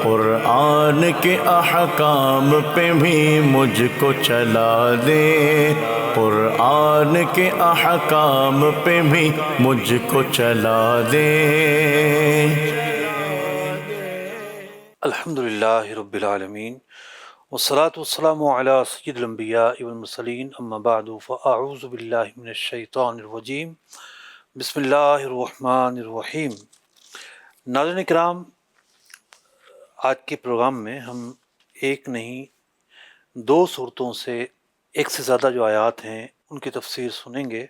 قرآن کے احکام پہ بھی مجھ کو چلا دے، قرآن کے احکام پہ بھی مجھ کو چلا دے۔ الحمدللہ رب العالمین والصلاة والسلام علی سید الانبیاء والمرسلین اما بعد فاعوذ باللہ من الشیطان الرجیم بسم اللہ الرحمن الرحیم۔ ناظرین کرام، آج کے پروگرام میں ہم ایک نہیں دو صورتوں سے ایک سے زیادہ جو آیات ہیں ان کی تفسیر سنیں گے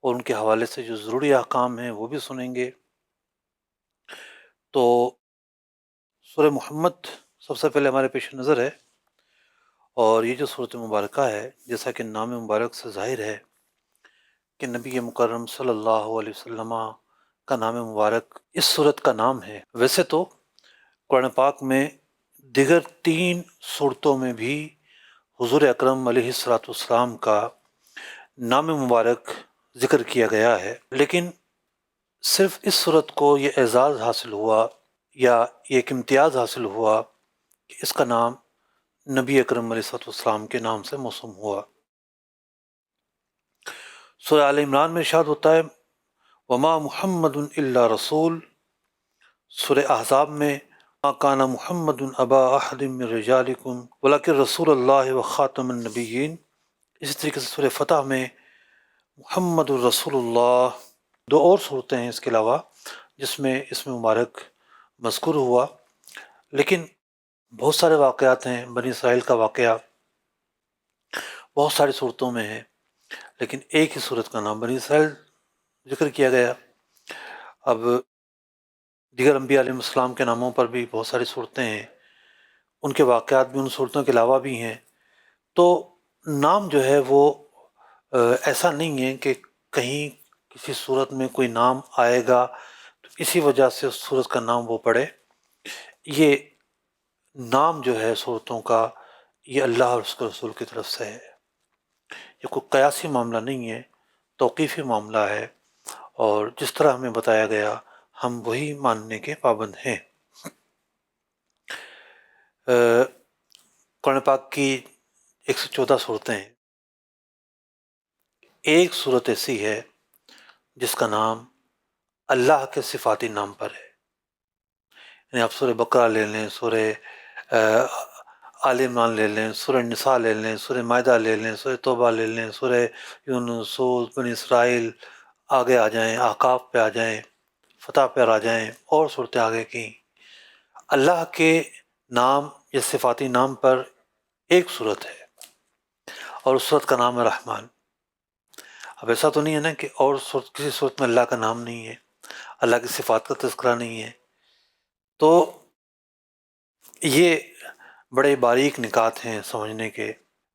اور ان کے حوالے سے جو ضروری احکام ہیں وہ بھی سنیں گے۔ تو سورہ محمد سب سے پہلے ہمارے پیش نظر ہے، اور یہ جو صورت مبارکہ ہے جیسا کہ نام مبارک سے ظاہر ہے کہ نبی مکرم صلی اللہ علیہ وسلم کا نام مبارک اس صورت کا نام ہے۔ ویسے تو قرآن پاک میں دیگر 3 صورتوں میں بھی حضور اکرم علیہ السلام کا نام مبارک ذکر کیا گیا ہے، لیکن صرف اس صورت کو یہ اعزاز حاصل ہوا یا یہ ایک امتیاز حاصل ہوا کہ اس کا نام نبی اکرم علیہ السلام کے نام سے موسوم ہوا۔ سورہ آل عمران میں ارشاد ہوتا ہے وما محمد الا رسول۔ سورہ احزاب میں ما کان محمد ابا احد من رجالکم ولکن رسول اللہ و خاتم النبیین۔ اسی طریقے سے سورہ فتح میں محمد الرسول اللہ۔ 2 اور صورتیں ہیں اس کے علاوہ جس میں اسم مبارک مذکور ہوا، لیکن بہت سارے واقعات ہیں۔ بنی اسرائیل کا واقعہ بہت ساری صورتوں میں ہے، لیکن ایک ہی صورت کا نام بنی اسرائیل ذکر کیا گیا۔ اب دیگر انبیاء علیہ السلام کے ناموں پر بھی بہت ساری صورتیں ہیں، ان کے واقعات بھی ان صورتوں کے علاوہ بھی ہیں۔ تو نام جو ہے وہ ایسا نہیں ہے کہ کہیں کسی صورت میں کوئی نام آئے گا تو اسی وجہ سے اس صورت کا نام وہ پڑھے۔ یہ نام جو ہے صورتوں کا یہ اللہ اور اس کے رسول کی طرف سے ہے، یہ کوئی قیاسی معاملہ نہیں ہے، توقیفی معاملہ ہے، اور جس طرح ہمیں بتایا گیا ہم وہی ماننے کے پابند ہیں۔ قرآن پاک کی 114 صورتیں ہیں، ایک صورت ایسی ہے جس کا نام اللہ کے صفاتی نام پر ہے۔ یعنی آپ سورہ بقرہ لے لیں، سورہ آل عمران لے لیں، سورہ نساء لے لیں، سورہ مائدہ لے لیں، سورہ توبہ لے لیں، سورہ یونس، ہود، بنی اسرائیل، آگے آ جائیں، احقاف پہ آ جائیں، فتح پہ آ جائیں، اور صورتیں آگے کی، اللہ کے نام یا صفاتی نام پر ایک صورت ہے، اور اس صورت کا نام ہے رحمان۔ اب ایسا تو نہیں ہے نا کہ اور کسی صورت میں اللہ کا نام نہیں ہے، اللہ کی صفات کا تذکرہ نہیں ہے۔ تو یہ بڑے باریک نکات ہیں سمجھنے کے۔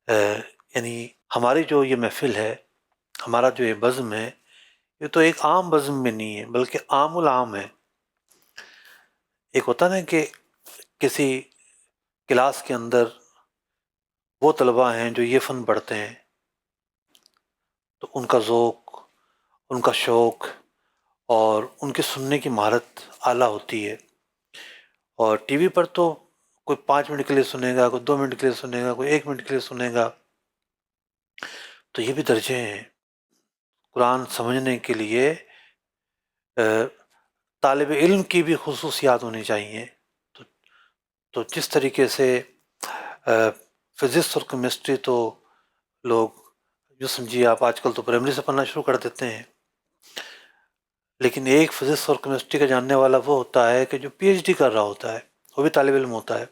یعنی ہماری جو یہ محفل ہے، ہمارا جو یہ بزم ہے، یہ تو ایک عام بزم میں نہیں ہے بلکہ عام العام ہے۔ ایک ہوتا نا کہ کسی کلاس کے اندر وہ طلباء ہیں جو یہ فن پڑھتے ہیں تو ان کا ذوق، ان کا شوق اور ان کی سننے کی مہارت اعلیٰ ہوتی ہے، اور ٹی وی پر تو کوئی 5 منٹ کے لیے سنے گا، کوئی 2 منٹ کے لیے سنے گا، کوئی 1 منٹ کے لیے سنے گا۔ تو یہ بھی درجے ہیں۔ قرآن سمجھنے کے لیے طالب علم کی بھی خصوصیات ہونی چاہیے۔ تو جس طریقے سے فزکس اور کیمسٹری تو لوگ جو سمجھیے آپ آج کل تو پرائمری سے پڑھنا شروع کر دیتے ہیں، لیکن ایک فزکس اور کیمسٹری کا جاننے والا وہ ہوتا ہے کہ جو پی ایچ ڈی کر رہا ہوتا ہے، وہ بھی طالب علم ہوتا ہے،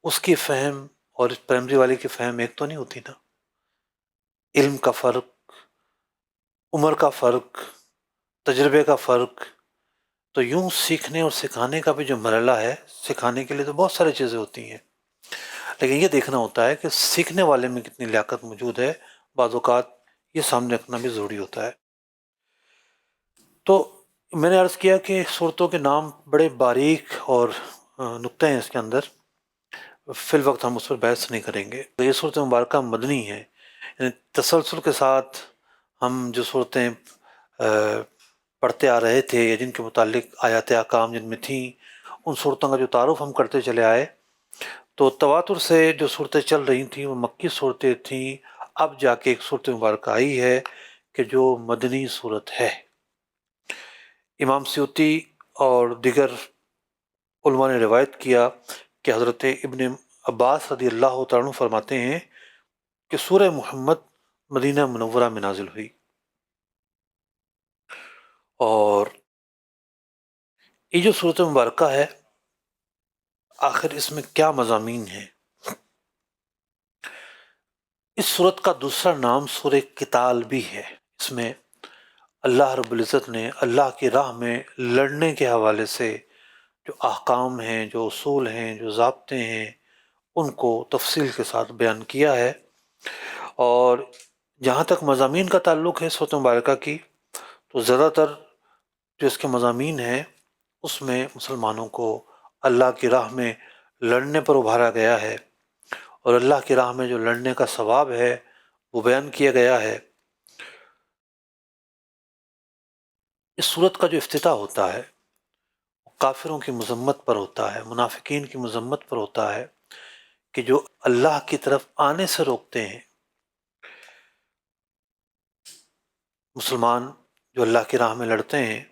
اس کی فہم اور اس پرائمری والے کی فہم ایک تو نہیں ہوتی نا۔ علم کا فرق، عمر کا فرق، تجربے کا فرق، تو یوں سیکھنے اور سکھانے کا بھی جو مرحلہ ہے، سکھانے کے لیے تو بہت ساری چیزیں ہوتی ہیں، لیکن یہ دیکھنا ہوتا ہے کہ سیکھنے والے میں کتنی لیاقت موجود ہے، بعض اوقات یہ سامنے رکھنا بھی ضروری ہوتا ہے۔ تو میں نے عرض کیا کہ صورتوں کے نام بڑے باریک اور نقطے ہیں اس کے اندر، فی الوقت ہم اس پر بحث نہیں کریں گے۔ یہ صورت مبارکہ مدنی ہے، یعنی تسلسل کے ساتھ ہم جو صورتیں پڑھتے آ رہے تھے یا جن کے متعلق آیات احکام جن میں تھیں ان صورتوں کا جو تعارف ہم کرتے چلے آئے، تو تواتر سے جو صورتیں چل رہی تھیں وہ مکی صورتیں تھیں، اب جا کے ایک صورت مبارکہ آئی ہے کہ جو مدنی صورت ہے۔ امام سیوطی اور دیگر علماء نے روایت کیا کہ حضرت ابن عباس رضی اللہ تعالیٰ عنہ فرماتے ہیں کہ سورہ محمد مدینہ منورہ میں نازل ہوئی، اور یہ جو صورت مبارکہ ہے آخر اس میں کیا مضامین ہیں؟ اس صورت کا دوسرا نام سورہ قتال بھی ہے۔ اس میں اللہ رب العزت نے اللہ کی راہ میں لڑنے کے حوالے سے جو احکام ہیں، جو اصول ہیں، جو ضابطے ہیں، ان کو تفصیل کے ساتھ بیان کیا ہے۔ اور جہاں تک مضامین کا تعلق ہے سورۃ مبارکہ کی، تو زیادہ تر جو اس کے مضامین ہیں اس میں مسلمانوں کو اللہ کی راہ میں لڑنے پر ابھارا گیا ہے، اور اللہ کی راہ میں جو لڑنے کا ثواب ہے وہ بیان کیا گیا ہے۔ اس صورت کا جو افتتاح ہوتا ہے وہ کافروں کی مذمت پر ہوتا ہے، منافقین کی مذمت پر ہوتا ہے کہ جو اللہ کی طرف آنے سے روکتے ہیں۔ مسلمان جو اللہ کی راہ میں لڑتے ہیں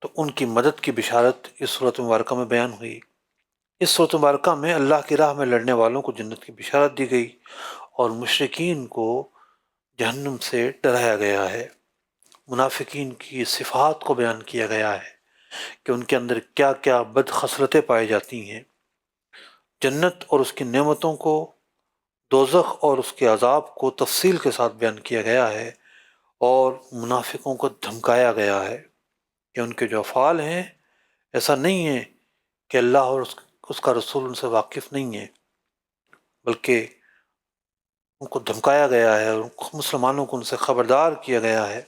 تو ان کی مدد کی بشارت اس صورت مبارکہ میں بیان ہوئی۔ اس صورت مبارکہ میں اللہ کی راہ میں لڑنے والوں کو جنت کی بشارت دی گئی، اور مشرکین کو جہنم سے ڈرایا گیا ہے۔ منافقین کی صفات کو بیان کیا گیا ہے کہ ان کے اندر کیا کیا بد خصلتیں پائی جاتی ہیں۔ جنت اور اس کی نعمتوں کو، دوزخ اور اس کے عذاب کو تفصیل کے ساتھ بیان کیا گیا ہے، اور منافقوں کو دھمکایا گیا ہے کہ ان کے جو افعال ہیں ایسا نہیں ہے کہ اللہ اور اس کا رسول ان سے واقف نہیں ہے، بلکہ ان کو دھمکایا گیا ہے اور مسلمانوں کو ان سے خبردار کیا گیا ہے۔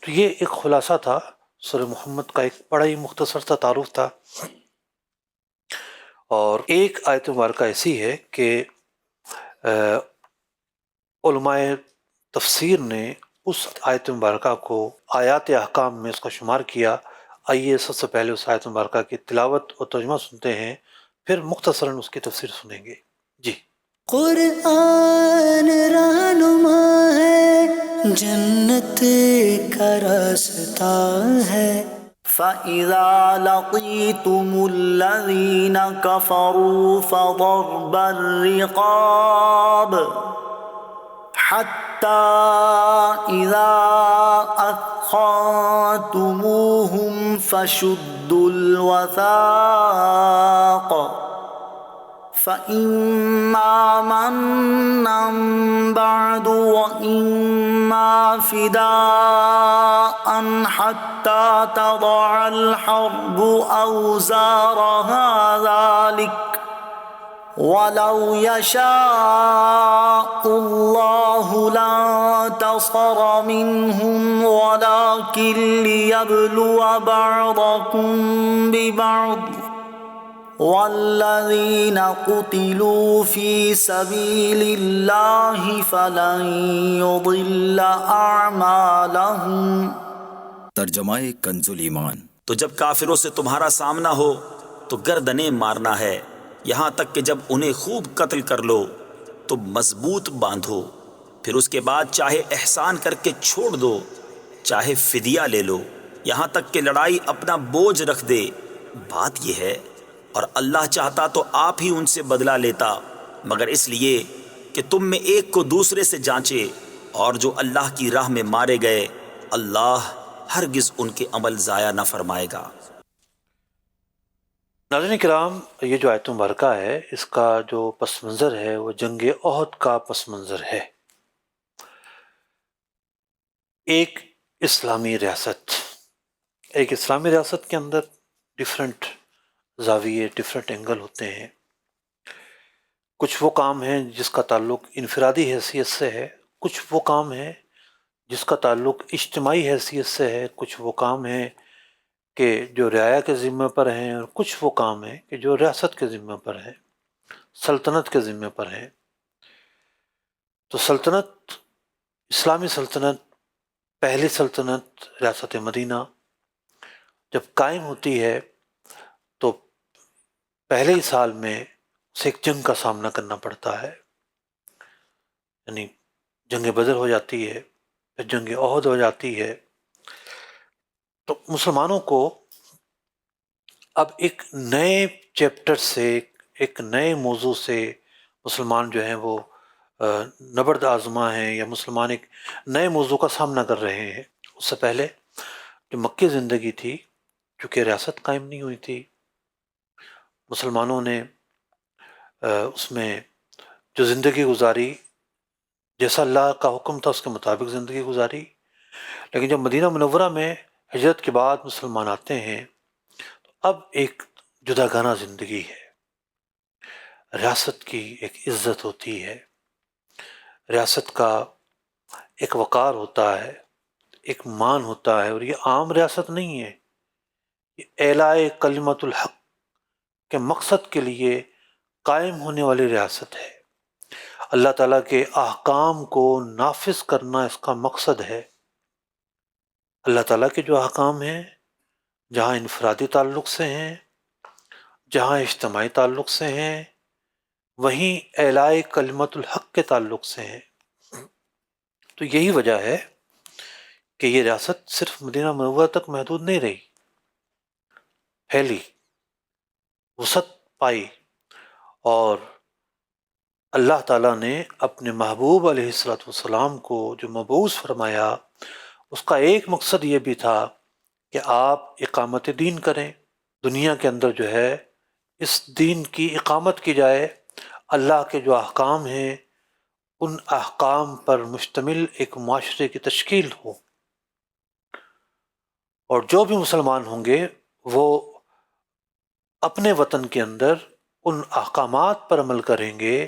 تو یہ ایک خلاصہ تھا سورہ محمد کا، ایک بڑا ہی مختصر سا تعارف تھا۔ اور ایک آیت مبارکہ ایسی ہے کہ علماء تفسیر نے اس آیت مبارکہ کو آیات احکام میں اس کا شمار کیا۔ آئیے سب سے پہلے اس آیت مبارکہ کی تلاوت اور ترجمہ سنتے ہیں، پھر مختصراً اس کی تفسیر سنیں گے۔ جی۔ قرآن رہنما ہے، جنت کا راستہ ہے۔ فَإِذَا لَقِيتُمُ الَّذِينَ كَفَرُوا فَضَرْبَ الرِّقَابِ حَتَّى إِذَا أَثْخَنتُمُوهُمْ فَشُدُّوا الْوَثَاقَ فَإِمَّا مَنًّا بَعْدُ وَإِمَّا فِدَاءً حَتَّى تَضَعَ الْحَرْبُ أَوْزَارَهَا ذَلِكَ وَلَوْ يَشَاءُ اللَّهُ لَانتَصَرَ مِنْهُمْ وَلَكِنْ لِيَبْلُوَ بَعْضَكُمْ بِبَعْضٍ وَالَّذِينَ قُتِلُوا فِي سَبِيلِ اللَّهِ فَلَنْ يُضِلَّ أَعْمَالَهُمْ۔ ترجمہ کنز ایمان۔ تو جب کافروں سے تمہارا سامنا ہو تو گردنیں مارنا ہے، یہاں تک کہ جب انہیں خوب قتل کر لو تو مضبوط باندھو، پھر اس کے بعد چاہے احسان کر کے چھوڑ دو، چاہے فدیہ لے لو، یہاں تک کہ لڑائی اپنا بوجھ رکھ دے۔ بات یہ ہے، اور اللہ چاہتا تو آپ ہی ان سے بدلہ لیتا، مگر اس لیے کہ تم میں ایک کو دوسرے سے جانچے، اور جو اللہ کی راہ میں مارے گئے اللہ ہرگز ان کے عمل ضائع نہ فرمائے گا۔ ناظرین کرام، یہ جو آیت مبارکہ ہے اس کا جو پس منظر ہے وہ جنگ احد کا پس منظر ہے۔ ایک اسلامی ریاست کے اندر ڈیفرنٹ زاویے، ڈیفرنٹ اینگل ہوتے ہیں۔ کچھ وہ کام ہیں جس کا تعلق انفرادی حیثیت سے ہے، کچھ وہ کام ہیں جس کا تعلق اجتماعی حیثیت سے ہے، کچھ وہ کام ہیں کہ جو رعایا کے ذمہ پر ہیں، اور کچھ وہ کام ہیں کہ جو ریاست کے ذمہ پر ہیں، سلطنت کے ذمہ پر ہیں۔ تو سلطنت، اسلامی سلطنت، پہلی سلطنت ریاست مدینہ جب قائم ہوتی ہے پہلے ہی سال میں اسے ایک جنگ کا سامنا کرنا پڑتا ہے، یعنی جنگ بدر ہو جاتی ہے، پھر جنگ احد ہو جاتی ہے. تو مسلمانوں کو اب ایک نئے چیپٹر سے، ایک نئے موضوع سے مسلمان جو ہیں وہ نبرد آزما ہیں، یا مسلمان ایک نئے موضوع کا سامنا کر رہے ہیں. اس سے پہلے جو مکی زندگی تھی، چونکہ ریاست قائم نہیں ہوئی تھی، مسلمانوں نے اس میں جو زندگی گزاری، جیسا اللہ کا حکم تھا اس کے مطابق زندگی گزاری. لیکن جب مدینہ منورہ میں ہجرت کے بعد مسلمان آتے ہیں تو اب ایک جداگانہ زندگی ہے. ریاست کی ایک عزت ہوتی ہے، ریاست کا ایک وقار ہوتا ہے، ایک مان ہوتا ہے، اور یہ عام ریاست نہیں ہے، یہ اعلاء کلمت الحق کے مقصد کے لیے قائم ہونے والی ریاست ہے. اللہ تعالیٰ کے احکام کو نافذ کرنا اس کا مقصد ہے. اللہ تعالیٰ کے جو احکام ہیں، جہاں انفرادی تعلق سے ہیں، جہاں اجتماعی تعلق سے ہیں، وہیں اعلاء کلمت الحق کے تعلق سے ہیں. تو یہی وجہ ہے کہ یہ ریاست صرف مدینہ منورہ تک محدود نہیں رہی، پھیلی، وسعت پائی، اور اللہ تعالیٰ نے اپنے محبوب علیہ والسلام کو جو مبعوث فرمایا، اس کا ایک مقصد یہ بھی تھا کہ آپ اقامت دین کریں، دنیا کے اندر جو ہے اس دین کی اقامت کی جائے، اللہ کے جو احکام ہیں ان احکام پر مشتمل ایک معاشرے کی تشکیل ہو، اور جو بھی مسلمان ہوں گے وہ اپنے وطن کے اندر ان احکامات پر عمل کریں گے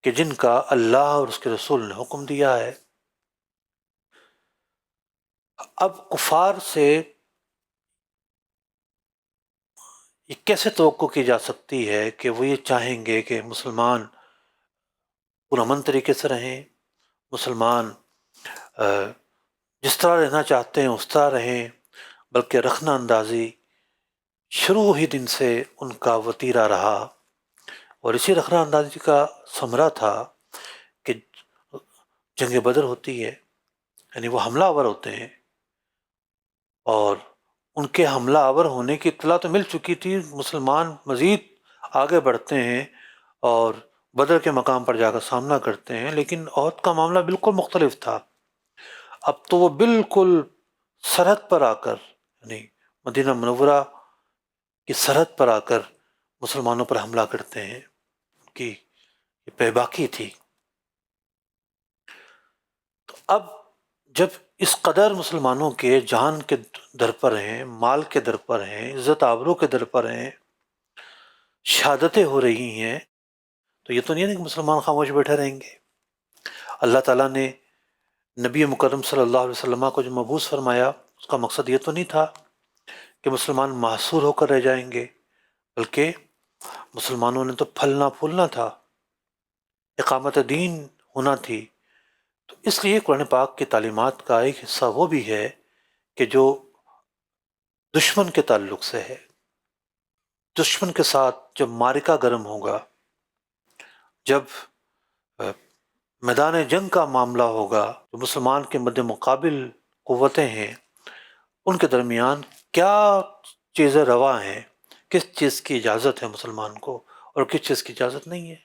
کہ جن کا اللہ اور اس کے رسول نے حکم دیا ہے. اب کفار سے یہ کیسے توقع کی جا سکتی ہے کہ وہ یہ چاہیں گے کہ مسلمان پرامن طریقے سے رہیں، مسلمان جس طرح رہنا چاہتے ہیں اس طرح رہیں، بلکہ رخنہ اندازی شروع ہی دن سے ان کا وتیرہ رہا. اور اسی رخنہ اندازی کا ثمرہ تھا کہ جنگ بدر ہوتی ہے، یعنی وہ حملہ آور ہوتے ہیں، اور ان کے حملہ آور ہونے کی اطلاع تو مل چکی تھی. مسلمان مزید آگے بڑھتے ہیں اور بدر کے مقام پر جا کر سامنا کرتے ہیں، لیکن احد کا معاملہ بالکل مختلف تھا. اب تو وہ بالکل سرحد پر آ کر، یعنی مدینہ منورہ کی سرحد پر آ کر مسلمانوں پر حملہ کرتے ہیں. ان کی یہ بے باکی تھی. تو اب جب اس قدر مسلمانوں کے جان کے در پر ہیں، مال کے در پر ہیں، عزت آبرو کے در پر ہیں، شہادتیں ہو رہی ہیں، تو یہ تو نہیں ہے کہ مسلمان خاموش بیٹھے رہیں گے. اللہ تعالیٰ نے نبی مکرم صلی اللہ علیہ وسلم کو جو مبعوث فرمایا، اس کا مقصد یہ تو نہیں تھا کہ مسلمان محصور ہو کر رہ جائیں گے، بلکہ مسلمانوں نے تو پھلنا پھولنا تھا، اقامت دین ہونا تھی. تو اس لیے قرآن پاک کی تعلیمات کا ایک حصہ وہ بھی ہے کہ جو دشمن کے تعلق سے ہے. دشمن کے ساتھ جب معرکہ گرم ہوگا، جب میدان جنگ کا معاملہ ہوگا، جو مسلمان کے مد مقابل قوتیں ہیں ان کے درمیان کیا چیزیں روا ہیں، کس چیز کی اجازت ہے مسلمان کو اور کس چیز کی اجازت نہیں ہے.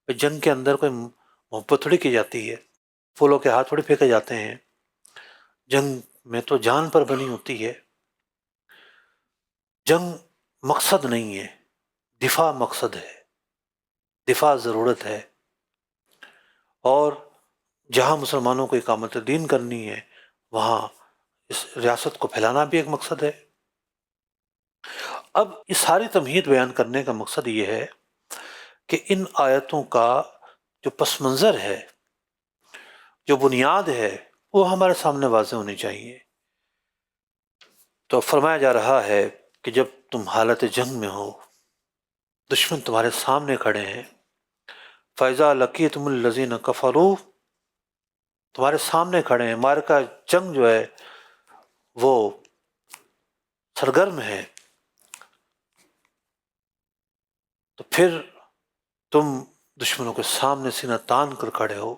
جنگ کے اندر کوئی محبت تھوڑی کی جاتی ہے، پھولوں کے ہاتھ تھوڑی پھینکے جاتے ہیں. جنگ میں تو جان پر بنی ہوتی ہے. جنگ مقصد نہیں ہے، دفاع مقصد ہے، دفاع ضرورت ہے. اور جہاں مسلمانوں کو اقامت دین کرنی ہے وہاں اس ریاست کو پھیلانا بھی ایک مقصد ہے. اب یہ ساری تمہید بیان کرنے کا مقصد یہ ہے کہ ان آیتوں کا جو پس منظر ہے، جو بنیاد ہے، وہ ہمارے سامنے واضح ہونی چاہیے. تو فرمایا جا رہا ہے کہ جب تم حالت جنگ میں ہو، دشمن تمہارے سامنے کھڑے ہیں، فَإِذَا لَقِيتُمُ الَّذِينَ كَفَرُوا، تمہارے سامنے کھڑے ہیں، معرکہ جنگ جو ہے وہ سرگرم ہے، پھر تم دشمنوں کے سامنے سینہ تان کر کھڑے ہو،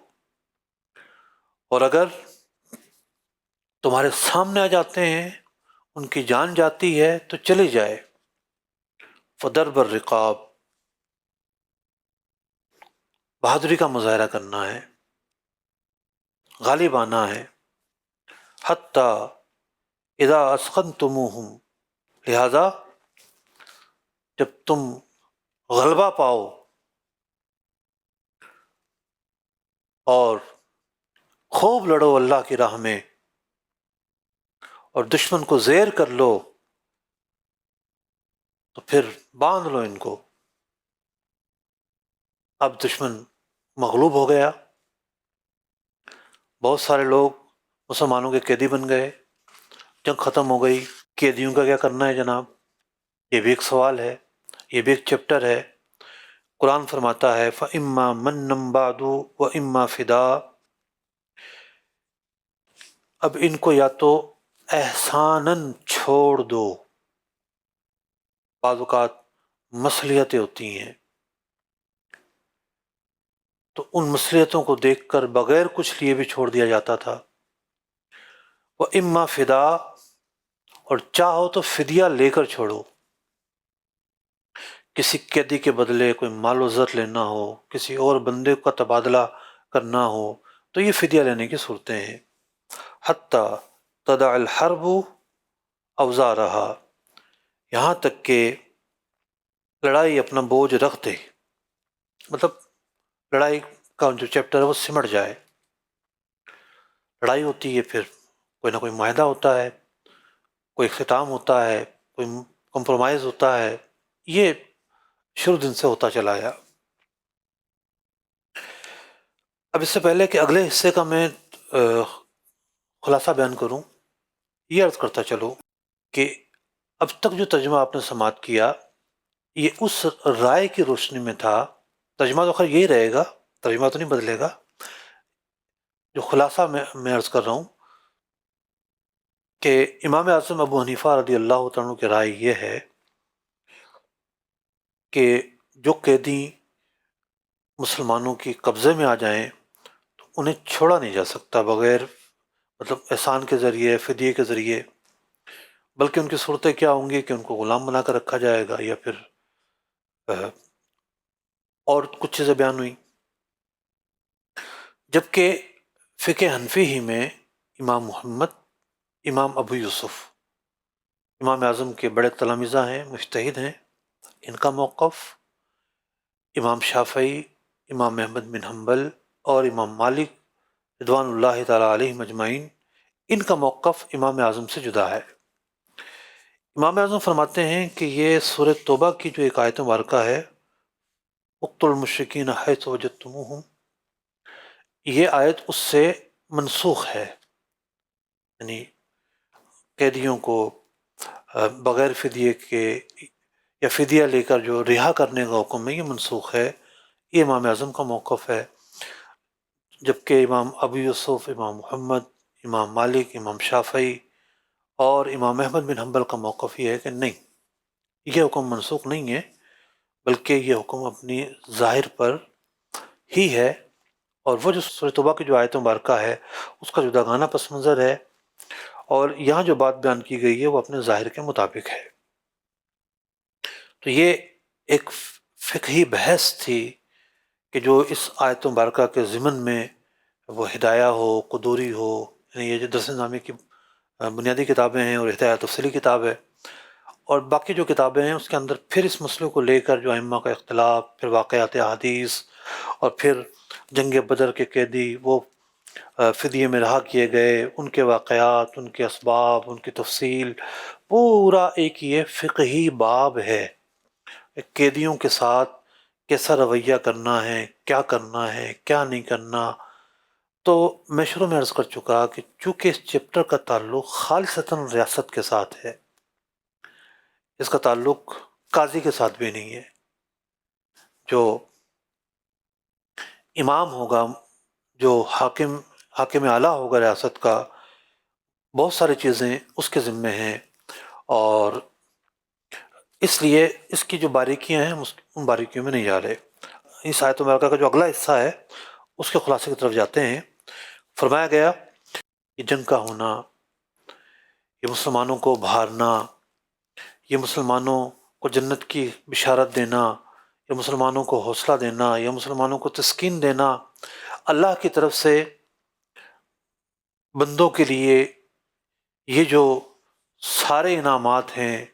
اور اگر تمہارے سامنے آ جاتے ہیں، ان کی جان جاتی ہے تو چلی جائے۔ فضرب الرقاب، بہادری کا مظاہرہ کرنا ہے، غالب آنا ہے۔ حتی اذا اسخنتموہم، لہذا جب تم غلبہ پاؤ اور خوب لڑو اللہ کی راہ میں اور دشمن کو زیر کر لو، تو پھر باندھ لو ان کو۔ اب دشمن مغلوب ہو گیا، بہت سارے لوگ مسلمانوں کے قیدی بن گئے، جنگ ختم ہو گئی۔ قیدیوں کا کیا کرنا ہے جناب؟ یہ بھی ایک سوال ہے، یہ بھی ایک چیپٹر ہے۔ قرآن فرماتا ہے فَإِمَّا مَنًّا بَعْدُ وَإِمَّا فِدَاءً، اب ان کو یا تو احساناً چھوڑ دو، بعض اوقات مصلیحتیں ہوتی ہیں تو ان مصلیحتوں کو دیکھ کر بغیر کچھ لیے بھی چھوڑ دیا جاتا تھا۔ وَإِمَّا فِدَاءً، اور چاہو تو فدیہ لے کر چھوڑو، کسی قیدی کے بدلے کوئی مال و زر لینا ہو، کسی اور بندے کا تبادلہ کرنا ہو، تو یہ فدیہ لینے کی صورتیں ہیں۔ حتیٰ تدع الحرب اوزارہا، یہاں تک کہ لڑائی اپنا بوجھ رکھ دے، مطلب لڑائی کا جو چیپٹر ہے وہ سمٹ جائے۔ لڑائی ہوتی ہے، پھر کوئی نہ کوئی معاہدہ ہوتا ہے، کوئی اختتام ہوتا ہے، کوئی کمپرومائز ہوتا ہے، یہ شروع دن سے ہوتا چلا آیا۔ اب اس سے پہلے کہ اگلے حصے کا میں خلاصہ بیان کروں، یہ عرض کرتا چلوں کہ اب تک جو ترجمہ آپ نے سماعت کیا یہ اس رائے کی روشنی میں تھا، ترجمہ تو خیر یہی رہے گا، ترجمہ تو نہیں بدلے گا، جو خلاصہ میں عرض کر رہا ہوں کہ امام اعظم ابو حنیفہ رضی اللہ تعالیٰ عنہ کی رائے یہ ہے کہ جو قیدی مسلمانوں کی قبضے میں آ جائیں تو انہیں چھوڑا نہیں جا سکتا بغیر مطلب احسان کے ذریعے، فدیے کے ذریعے، بلکہ ان کی صورتیں کیا ہوں گی کہ ان کو غلام بنا کر رکھا جائے گا، یا پھر اور کچھ چیزیں بیان ہوئیں۔ جبکہ فقہ حنفی ہی میں امام محمد، امام ابو یوسف امام اعظم کے بڑے تلامذہ ہیں، مجتہد ہیں، ان کا موقف، امام شافعی، امام احمد بن حنبل اور امام مالک رضوان اللہ تعالیٰ علیہ مجمعین، ان کا موقف امام اعظم سے جدا ہے۔ امام اعظم فرماتے ہیں کہ یہ سورہ توبہ کی جو ایک آیت مبارکہ ہے، اقتلوا المشرکین حیث وجدتموہم، یہ آیت اس سے منسوخ ہے، یعنی قیدیوں کو بغیر فدیے کے یا فدیہ لے کر جو رہا کرنے کا حکم ہے، یہ منسوخ ہے، یہ امام اعظم کا موقف ہے۔ جبکہ امام ابو یوسف، امام محمد، امام مالک، امام شافعی اور امام احمد بن حنبل کا موقف یہ ہے کہ نہیں، یہ حکم منسوخ نہیں ہے، بلکہ یہ حکم اپنی ظاہر پر ہی ہے، اور وہ جو سورہ توبہ کی جو آیت مبارکہ ہے اس کا جداگانہ پس منظر ہے، اور یہاں جو بات بیان کی گئی ہے وہ اپنے ظاہر کے مطابق ہے۔ تو یہ ایک فقہی بحث تھی کہ جو اس آیت مبارکہ کے ضمن میں وہ ہدایہ ہو، قدوری ہو، یعنی یہ جو درس نظامی کی بنیادی کتابیں ہیں اور ہدایہ تفصیلی کتاب ہے، اور باقی جو کتابیں ہیں اس کے اندر پھر اس مسئلے کو لے کر جو ائمہ کا اختلاف، پھر واقعات احادیث، اور پھر جنگ بدر کے قیدی وہ فدیے میں رہا کیے گئے، ان کے واقعات، ان کے اسباب، ان کی تفصیل، پورا ایک یہ فقہی باب ہے، قیدیوں کے ساتھ کیسا رویہ کرنا ہے، کیا کرنا ہے، کیا نہیں کرنا۔ تو میں شروع میں عرض کر چکا کہ چونکہ اس چیپٹر کا تعلق خالصتاً ریاست کے ساتھ ہے، اس کا تعلق قاضی کے ساتھ بھی نہیں ہے، جو امام ہوگا، جو حاکم اعلیٰ ہوگا ریاست کا، بہت ساری چیزیں اس کے ذمے ہیں، اور اس لیے اس کی جو باریکیاں ہیں ان باریکیوں میں نہیں جا رہے۔ اس آیت مبارکہ کا جو اگلا حصہ ہے اس کے خلاصے کی طرف جاتے ہیں۔ فرمایا گیا کہ جنگ کا ہونا، یہ مسلمانوں کو بھارنا، یہ مسلمانوں کو جنت کی بشارت دینا، یا مسلمانوں کو حوصلہ دینا، یا مسلمانوں کو تسکین دینا، اللہ کی طرف سے بندوں کے لیے یہ جو سارے انعامات ہیں،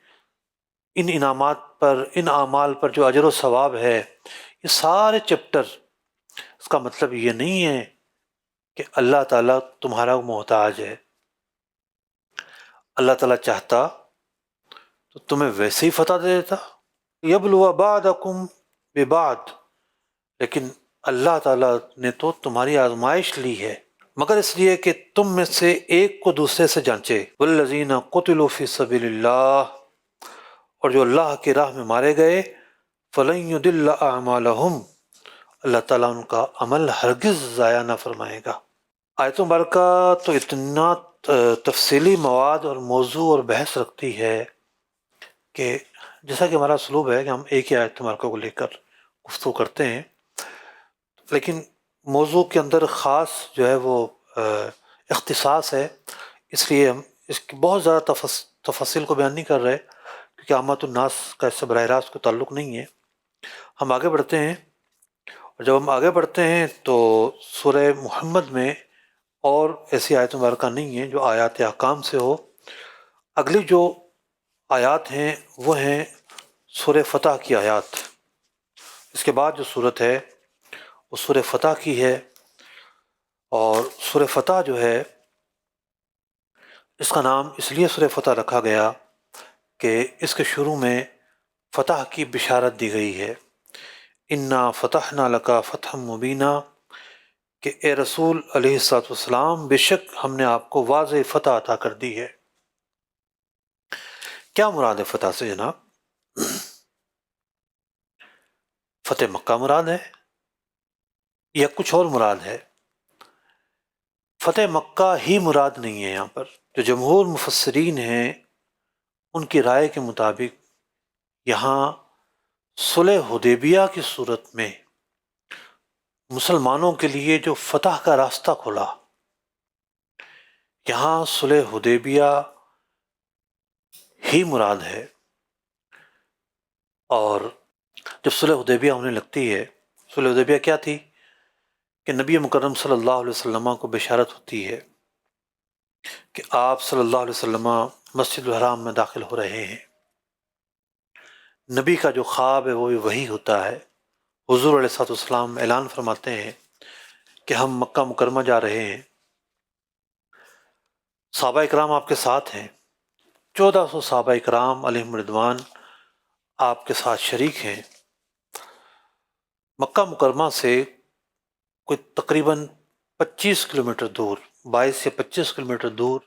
ان انعامات پر، ان اعمال پر جو اجر و ثواب ہے، یہ سارے چیپٹر، اس کا مطلب یہ نہیں ہے کہ اللہ تعالیٰ تمہارا محتاج ہے۔ اللہ تعالیٰ چاہتا تو تمہیں ویسے ہی فتح دے دیتا، یبلو بعضکم ببعض، لیکن اللہ تعالیٰ نے تو تمہاری آزمائش لی ہے، مگر اس لیے کہ تم میں سے ایک کو دوسرے سے جانچے۔ والذین قتلوا فی سبیل اللہ، اور جو اللہ کی راہ میں مارے گئے، فلن یضل اعمالہم، اللہ تعالیٰ ان کا عمل ہرگز ضائع نہ فرمائے گا۔ آیت مبارکہ تو اتنا تفصیلی مواد اور موضوع اور بحث رکھتی ہے کہ جیسا کہ ہمارا اسلوب ہے کہ ہم ایک ہی آیت مبارکہ کو لے کر گفتگو کرتے ہیں، لیکن موضوع کے اندر خاص جو ہے وہ اختصاص ہے، اس لیے ہم اس کی بہت زیادہ تفصیل کو بیان نہیں کر رہے، کیونکہ عامۃ الناس کا اس سے براہ راست کوئی تعلق نہیں ہے۔ ہم آگے بڑھتے ہیں، اور جب ہم آگے بڑھتے ہیں تو سورہ محمد میں اور ایسی آیت مبارکہ نہیں ہیں جو آیات احکام سے ہو۔ اگلی جو آیات ہیں وہ ہیں سورہ فتح کی آیات۔ اس کے بعد جو صورت ہے وہ سورہ فتح کی ہے، اور سورہ فتح جو ہے اس کا نام اس لیے سورہ فتح رکھا گیا کہ اس کے شروع میں فتح کی بشارت دی گئی ہے۔ انا فتحنا لک فتحا مبینا، کہ اے رسول علیہ الصلوۃ والسلام، بے شک ہم نے آپ کو واضح فتح عطا کر دی ہے۔ کیا مراد ہے فتح سے جناب؟ فتح مکہ مراد ہے یا کچھ اور مراد ہے؟ فتح مکہ ہی مراد نہیں ہے، یہاں پر جو جمہور مفسرین ہیں ان کی رائے کے مطابق یہاں صلح حدیبیہ کی صورت میں مسلمانوں کے لیے جو فتح کا راستہ کھلا، یہاں صلح حدیبیہ ہی مراد ہے۔ اور جب صلح حدیبیہ ہونے لگتی ہے، صلح حدیبیہ کیا تھی کہ نبی مکرم صلی اللہ علیہ وسلم کو بشارت ہوتی ہے کہ آپ صلی اللہ علیہ وسلم مسجد الحرام میں داخل ہو رہے ہیں۔ نبی کا جو خواب ہے وہ وہی ہوتا ہے۔ حضور علیہ السلام اعلان فرماتے ہیں کہ ہم مکہ مکرمہ جا رہے ہیں، صحابہ اکرام آپ کے ساتھ ہیں، 1400 صحابہ اکرام علیہم رضوان آپ کے ساتھ شریک ہیں۔ مکہ مکرمہ سے کوئی تقریباً 25 کلومیٹر دور، 22 سے 25 کلومیٹر دور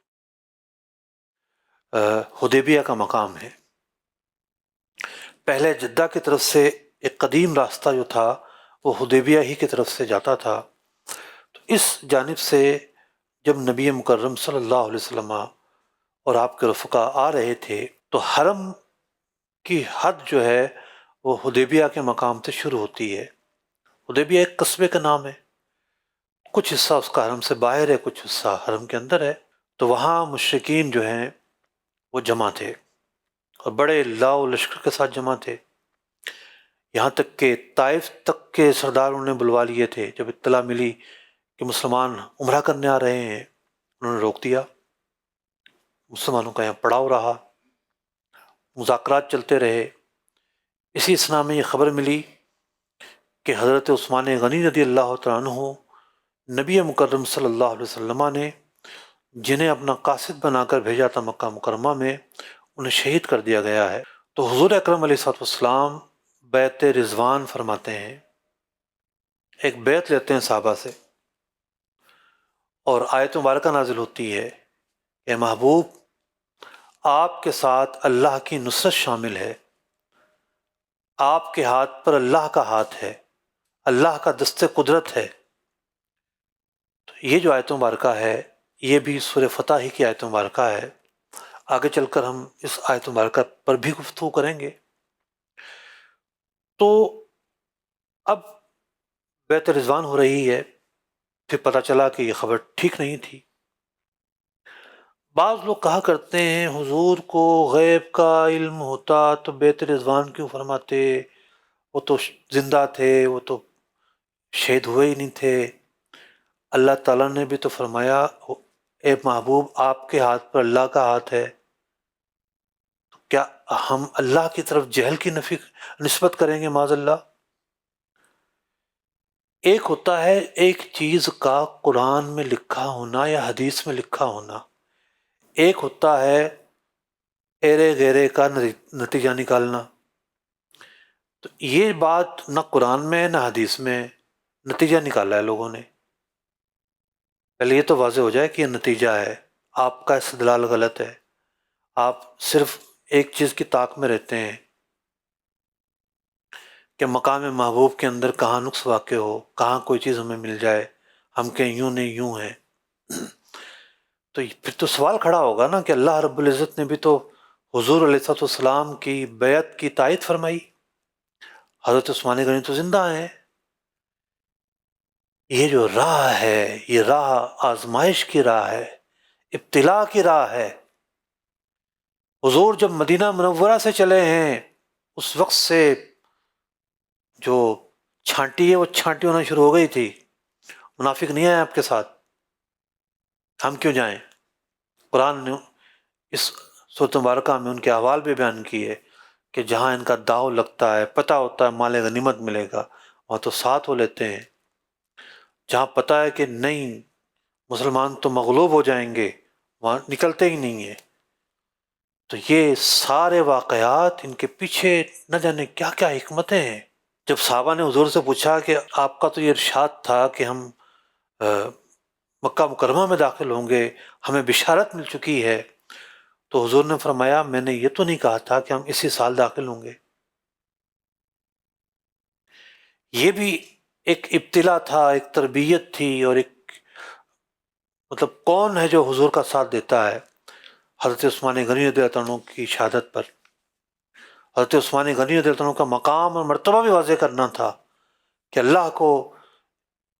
حدیبیہ کا مقام ہے۔ پہلے جدہ کی طرف سے ایک قدیم راستہ جو تھا وہ حدیبیہ ہی کی طرف سے جاتا تھا، تو اس جانب سے جب نبی مکرم صلی اللہ علیہ وسلم اور آپ کے رفقا آ رہے تھے تو حرم کی حد جو ہے وہ حدیبیہ کے مقام سے شروع ہوتی ہے۔ حدیبیہ ایک قصبے کا نام ہے، کچھ حصہ اس کا حرم سے باہر ہے، کچھ حصہ حرم کے اندر ہے۔ تو وہاں مشرکین جو ہیں وہ جمع تھے، اور بڑے لاؤ لشکر کے ساتھ جمع تھے، یہاں تک کہ طائف تک کے سرداروں نے بلوا لیے تھے۔ جب اطلاع ملی کہ مسلمان عمرہ کرنے آ رہے ہیں، انہوں نے روک دیا، مسلمانوں کا یہاں پڑاؤ رہا، مذاکرات چلتے رہے۔ اسی اثناء میں یہ خبر ملی کہ حضرت عثمان غنی رضی اللہ تعالیٰ عنہ نبی مکرم صلی اللہ علیہ وسلم نے جنہیں اپنا قاصد بنا کر بھیجا تھا مکہ مکرمہ میں، انہیں شہید کر دیا گیا ہے۔ تو حضور اکرم علیہ السلام بیعت رضوان فرماتے ہیں، ایک بیعت لیتے ہیں صحابہ سے، اور آیت مبارکہ نازل ہوتی ہے، اے محبوب، آپ کے ساتھ اللہ کی نصرت شامل ہے، آپ کے ہاتھ پر اللہ کا ہاتھ ہے، اللہ کا دست قدرت ہے۔ تو یہ جو آیت مبارکہ ہے یہ بھی سورہ فتح ہی کی آیت مبارکہ ہے۔ آگے چل کر ہم اس آیت مبارکہ پر بھی گفتگو کریں گے۔ تو اب بیعت رضوان ہو رہی ہے، پھر پتہ چلا کہ یہ خبر ٹھیک نہیں تھی۔ بعض لوگ کہا کرتے ہیں حضور کو غیب کا علم ہوتا تو بیعت رضوان کیوں فرماتے، وہ تو زندہ تھے، وہ تو شہید ہوئے ہی نہیں تھے۔ اللہ تعالیٰ نے بھی تو فرمایا اے محبوب آپ کے ہاتھ پر اللہ کا ہاتھ ہے، تو کیا ہم اللہ کی طرف جہل کی نسبت کریں گے معاذ اللہ؟ ایک ہوتا ہے ایک چیز کا قرآن میں لکھا ہونا یا حدیث میں لکھا ہونا، ایک ہوتا ہے ایرے گیرے کا نتیجہ نکالنا۔ تو یہ بات نہ قرآن میں نہ حدیث میں نتیجہ نکالا ہے لوگوں نے۔ پہلے یہ تو واضح ہو جائے کہ یہ نتیجہ ہے، آپ کا استدلال غلط ہے، آپ صرف ایک چیز کی طاق میں رہتے ہیں کہ مقام محبوب کے اندر کہاں نقص واقع ہو، کہاں کوئی چیز ہمیں مل جائے، ہم کہیں یوں نہیں یوں ہیں۔ تو پھر تو سوال کھڑا ہوگا نا کہ اللہ رب العزت نے بھی تو حضور علیہ السلام کی بیعت کی تائید فرمائی، حضرت عثمان غنی تو زندہ ہیں۔ یہ جو راہ ہے یہ راہ آزمائش کی راہ ہے، ابتلاء کی راہ ہے۔ حضور جب مدینہ منورہ سے چلے ہیں اس وقت سے جو چھانٹی ہے وہ چھانٹی ہونا شروع ہو گئی تھی، منافق نہیں آئے آپ کے ساتھ، ہم کیوں جائیں؟ قرآن نے اس سورۃ مبارکہ میں ان کے احوال بھی بیان کیے کہ جہاں ان کا داؤ لگتا ہے، پتہ ہوتا ہے مال غنیمت ملے گا، وہاں تو ساتھ ہو لیتے ہیں۔ جہاں پتہ ہے کہ نہیں مسلمان تو مغلوب ہو جائیں گے، وہاں نکلتے ہی نہیں ہیں۔ تو یہ سارے واقعات ان کے پیچھے نہ جانے کیا کیا حکمتیں ہیں۔ جب صحابہ نے حضور سے پوچھا کہ آپ کا تو یہ ارشاد تھا کہ ہم مکہ مکرمہ میں داخل ہوں گے، ہمیں بشارت مل چکی ہے، تو حضور نے فرمایا میں نے یہ تو نہیں کہا تھا کہ ہم اسی سال داخل ہوں گے۔ یہ بھی ایک ابتلا تھا، ایک تربیت تھی، اور ایک مطلب کون ہے جو حضور کا ساتھ دیتا ہے؟ حضرت عثمان غنی رضی اللہ عنہ کی شہادت پر حضرت عثمان غنی رضی اللہ عنہ کا مقام اور مرتبہ بھی واضح کرنا تھا کہ اللہ کو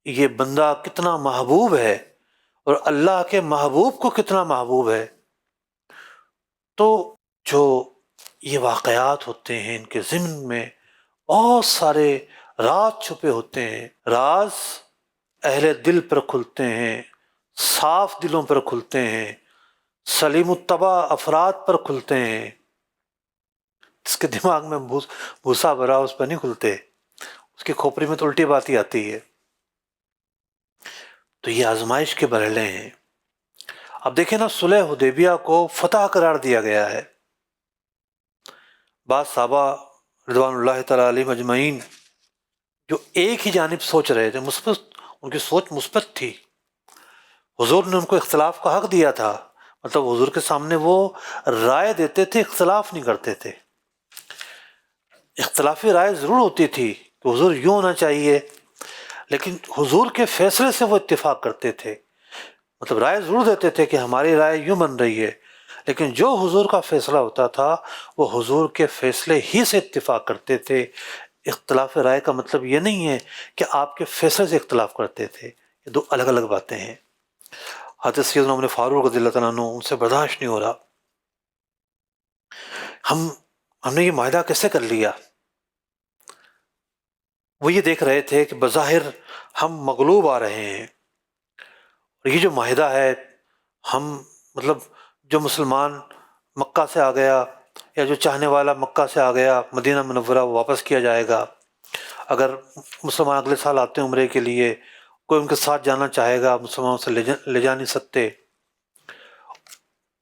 یہ بندہ کتنا محبوب ہے اور اللہ کے محبوب کو کتنا محبوب ہے۔ تو جو یہ واقعات ہوتے ہیں ان کے ضمن میں بہت سارے راز چھپے ہوتے ہیں، راز اہل دل پر کھلتے ہیں، صاف دلوں پر کھلتے ہیں، سلیم الطبع افراد پر کھلتے ہیں۔ جس کے دماغ میں بھوسا بھرا اس پر نہیں کھلتے، اس کی کھوپڑی میں تو الٹی بات ہی آتی ہے۔ تو یہ آزمائش کے مرحلے ہیں۔ اب دیکھیں نا، صلح حدیبیہ کو فتح قرار دیا گیا ہے۔ بعض صحابہ رضوان اللہ تعالیٰ علیہم اجمعین جو ایک ہی جانب سوچ رہے تھے، مثبت، ان کی سوچ مثبت تھی، حضور نے ان کو اختلاف کا حق دیا تھا، مطلب حضور کے سامنے وہ رائے دیتے تھے، اختلاف نہیں کرتے تھے۔ اختلافی رائے ضرور ہوتی تھی کہ حضور یوں ہونا چاہیے، لیکن حضور کے فیصلے سے وہ اتفاق کرتے تھے، مطلب رائے ضرور دیتے تھے کہ ہماری رائے یوں بن رہی ہے، لیکن جو حضور کا فیصلہ ہوتا تھا وہ حضور کے فیصلے ہی سے اتفاق کرتے تھے۔ اختلاف رائے کا مطلب یہ نہیں ہے کہ آپ کے فیصلے سے اختلاف کرتے تھے، یہ دو الگ الگ باتیں ہیں۔ حضرت سیدنا عمر فاروق رضی اللہ تعالیٰ عنہ ان سے برداشت نہیں ہو رہا، ہم نے یہ معاہدہ کیسے کر لیا؟ وہ یہ دیکھ رہے تھے کہ بظاہر ہم مغلوب آ رہے ہیں، اور یہ جو معاہدہ ہے، ہم مطلب جو مسلمان مکہ سے آ گیا یا جو چاہنے والا مکہ سے آ گیا مدینہ منورہ، وہ واپس کیا جائے گا۔ اگر مسلمان اگلے سال آتے ہیں عمرے کے لیے، کوئی ان کے ساتھ جانا چاہے گا، مسلمانوں سے لے جا نہیں سکتے۔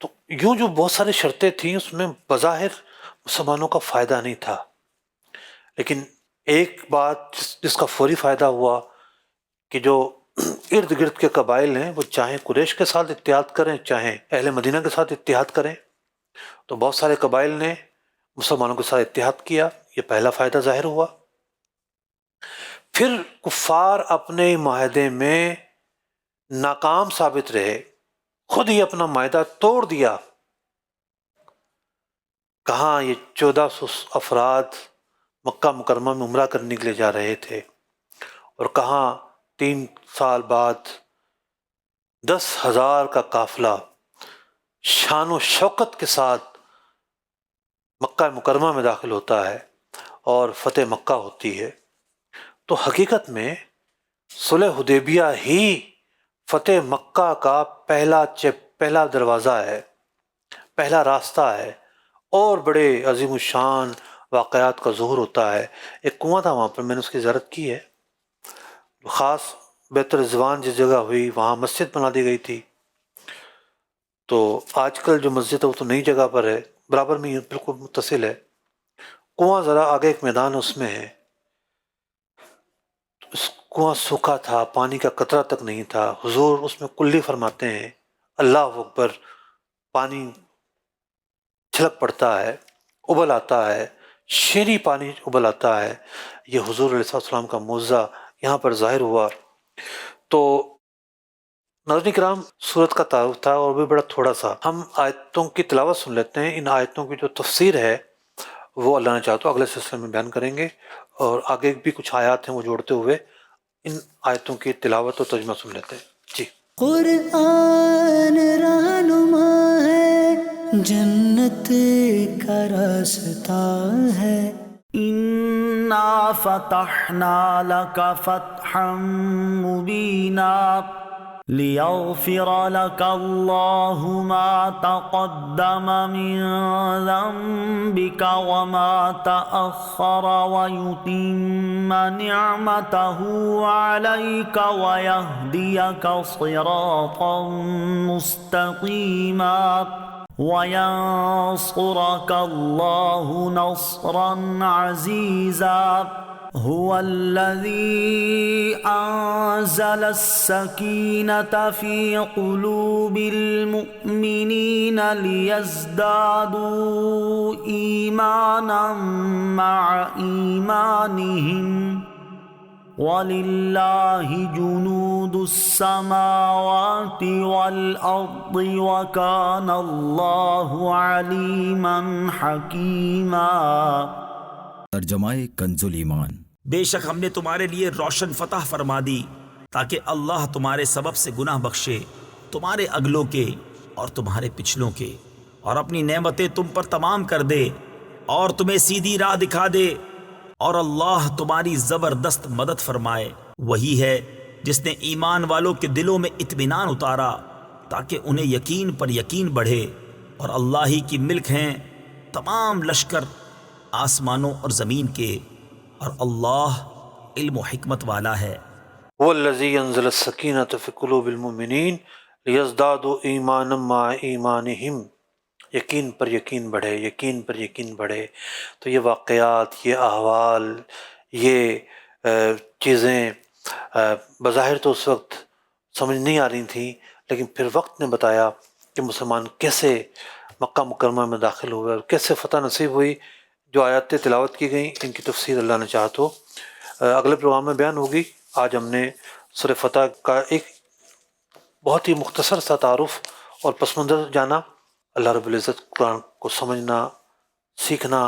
تو یوں جو بہت ساری شرطیں تھیں اس میں بظاہر مسلمانوں کا فائدہ نہیں تھا، لیکن ایک بات جس کا فوری فائدہ ہوا کہ جو ارد گرد کے قبائل ہیں وہ چاہیں قریش کے ساتھ اتحاد کریں چاہیں اہل مدینہ کے ساتھ اتحاد کریں، تو بہت سارے قبائل نے مسلمانوں کے ساتھ اتحاد کیا، یہ پہلا فائدہ ظاہر ہوا۔ پھر کفار اپنے معاہدے میں ناکام ثابت رہے، خود ہی اپنا معاہدہ توڑ دیا۔ کہاں یہ 1400 افراد مکہ مکرمہ میں عمرہ کرنے کے لیے جا رہے تھے، اور کہاں 3 سال بعد 10,000 کا قافلہ شان و شوکت کے ساتھ مکہ مکرمہ میں داخل ہوتا ہے اور فتح مکہ ہوتی ہے۔ تو حقیقت میں صلح حدیبیہ ہی فتح مکہ کا پہلا دروازہ ہے، پہلا راستہ ہے، اور بڑے عظیم الشان واقعات کا ظہور ہوتا ہے۔ ایک کنواں تھا وہاں پر، میں نے اس کی زیارت کی ہے، خاص بیت الرضوان جس جگہ ہوئی وہاں مسجد بنا دی گئی تھی۔ تو آج کل جو مسجد ہے وہ تو نئی جگہ پر ہے، برابر میں ہی بالکل متصل ہے۔ کنواں ذرا آگے ایک میدان اس میں ہے، اس کنواں سوکھا تھا، پانی کا قطرہ تک نہیں تھا۔ حضور اس میں کلی فرماتے ہیں، اللہ اکبر، پانی چھلک پڑتا ہے، ابل آتا ہے، شیریں پانی ابل آتا ہے۔ یہ حضور علیہ السلام کا معجزہ یہاں پر ظاہر ہوا۔ تو ناظرین کرام، سورت کا تعارف تھا اور بھی بڑا تھوڑا سا، ہم آیتوں کی تلاوت سن لیتے ہیں۔ ان آیتوں کی جو تفسیر ہے وہ اللہ نے چاہا تو اگلے سلسلے میں بیان کریں گے، اور آگے بھی کچھ آیات ہیں وہ جوڑتے ہوئے ان آیتوں کی تلاوت اور ترجمہ سن لیتے ہیں۔ جی۔ قرآن رہنما ہے، جنت کا راستہ ہے۔ انا فتحنا لک فتحا مبینا لیغفر لك الله ما تقدم من ذنبك وما تأخر ويتم نعمته عليك ويهديك صراطا مستقيما وينصرك الله نصرا عزيزا هو الذي أنزل السكينة في قلوب المؤمنين ليزدادوا إيمانا مع إيمانهم وَلِلَّهِ جُنُودُ السَّمَاوَاتِ وَالْأَرْضِ وَكَانَ اللَّهُ عَلِيمًا حَكِيمًا۔ ترجمہ کنز ایمان۔ بے شک ہم نے تمہارے لیے روشن فتح فرما دی تاکہ اللہ تمہارے سبب سے گناہ بخشے، تمہارے اگلوں کے اور تمہارے پچھلوں کے، اور اپنی نعمتیں تم پر تمام کر دے اور تمہیں سیدھی راہ دکھا دے، اور اللہ تمہاری زبردست مدد فرمائے۔ وہی ہے جس نے ایمان والوں کے دلوں میں اطمینان اتارا تاکہ انہیں یقین پر یقین بڑھے، اور اللہ ہی کی ملک ہیں تمام لشکر آسمانوں اور زمین کے، اور اللہ علم و حکمت والا ہے۔ والذی انزل السکینۃ فی قلوب المؤمنین لیزدادوا ایمانا مع ایمانہم، یقین پر یقین بڑھے، یقین پر یقین بڑھے۔ تو یہ واقعات، یہ احوال، یہ چیزیں بظاہر تو اس وقت سمجھ نہیں آ رہی تھیں، لیکن پھر وقت نے بتایا کہ مسلمان کیسے مکہ مکرمہ میں داخل ہوئے اور کیسے فتح نصیب ہوئی۔ جو آیات تلاوت کی گئیں ان کی تفسیر اللہ نے چاہا تو اگلے پروگرام میں بیان ہوگی۔ آج ہم نے سورہ فتح کا ایک بہت ہی مختصر سا تعارف اور پس منظر جانا۔ اللہ رب العزت قرآن کو سمجھنا، سیکھنا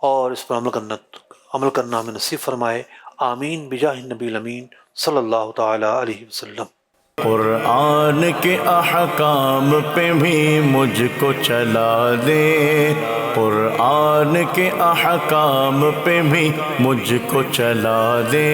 اور اس پر عمل کرنا ہمیں نصیب فرمائے۔ آمین بجاہ النبی الامین صلی اللہ تعالی علیہ وسلم۔ قرآن کے احکام پہ بھی مجھ کو چلا دے، قرآن کے احکام پہ بھی مجھ کو چلا دے۔